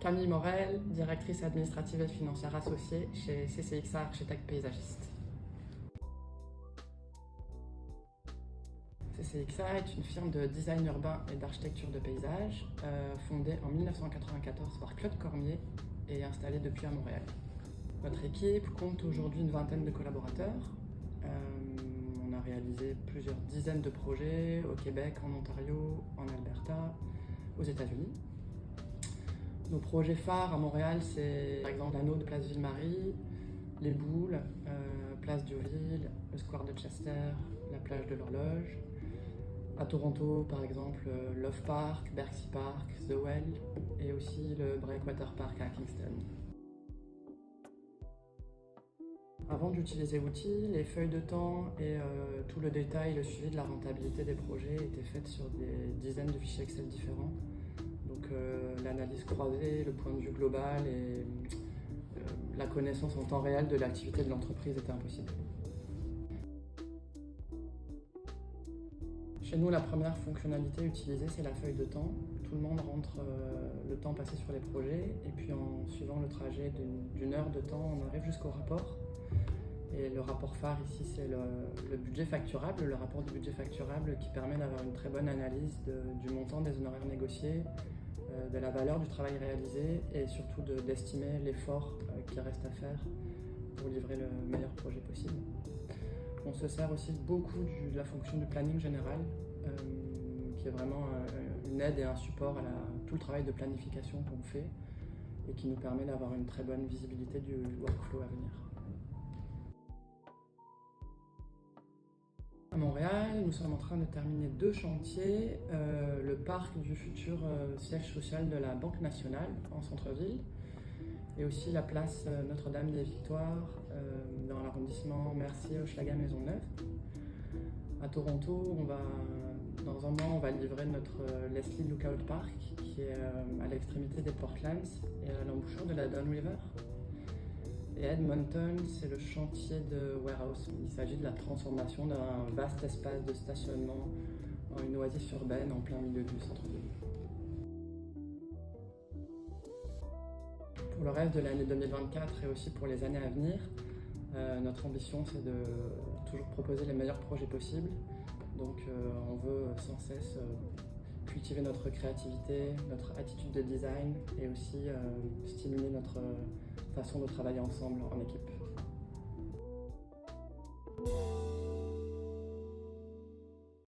Camille Morel, directrice administrative et financière associée chez CCXA Architecte Paysagiste. CCXA est une firme de design urbain et d'architecture de paysage fondée en 1994 par Claude Cormier et installée depuis à Montréal. Notre équipe compte aujourd'hui une vingtaine de collaborateurs. On a réalisé plusieurs dizaines de projets au Québec, en Ontario, en Alberta, aux États-Unis. Nos projets phares à Montréal, c'est par exemple l'anneau de Place Ville-Marie, les Boules, Place Diouville, le Square de Chester, la plage de l'Horloge. À Toronto, par exemple, Love Park, Berksea Park, The Well et aussi le Breakwater Park à Kingston. Avant d'utiliser l'outil, les feuilles de temps et tout le détail, le suivi de la rentabilité des projets étaient faites sur des dizaines de fichiers Excel différents. Donc l'analyse croisée, le point de vue global et la connaissance en temps réel de l'activité de l'entreprise était impossible. Chez nous, la première fonctionnalité utilisée, c'est la feuille de temps. Tout le monde rentre le temps passé sur les projets et puis en suivant le trajet d'une heure de temps, on arrive jusqu'au rapport. Et le rapport phare ici, c'est le budget facturable, le rapport du budget facturable qui permet d'avoir une très bonne analyse du montant des honoraires négociés, de la valeur du travail réalisé et surtout d'estimer l'effort qui reste à faire pour livrer le meilleur projet possible. On se sert aussi beaucoup de la fonction du planning général, qui est vraiment une aide et un support à tout le travail de planification qu'on fait et qui nous permet d'avoir une très bonne visibilité du workflow à venir. À Montréal, nous sommes en train de terminer 2 chantiers, le parc du futur siège social de la Banque nationale en centre-ville et aussi la place Notre-Dame-des-Victoires dans l'arrondissement Mercier-Hochelaga-Maisonneuve. À Toronto, dans un mois, on va livrer notre Leslie Lookout Park qui est à l'extrémité des Portlands et à l'embouchure de la Don River. Et à Edmonton, c'est le chantier de warehouse. Il s'agit de la transformation d'un vaste espace de stationnement en une oasis urbaine en plein milieu du centre-ville. Pour le reste de l'année 2024 et aussi pour les années à venir, notre ambition c'est de toujours proposer les meilleurs projets possibles. Donc on veut sans cesse cultiver notre créativité, notre attitude de design et aussi stimuler notre façon de travailler ensemble en équipe.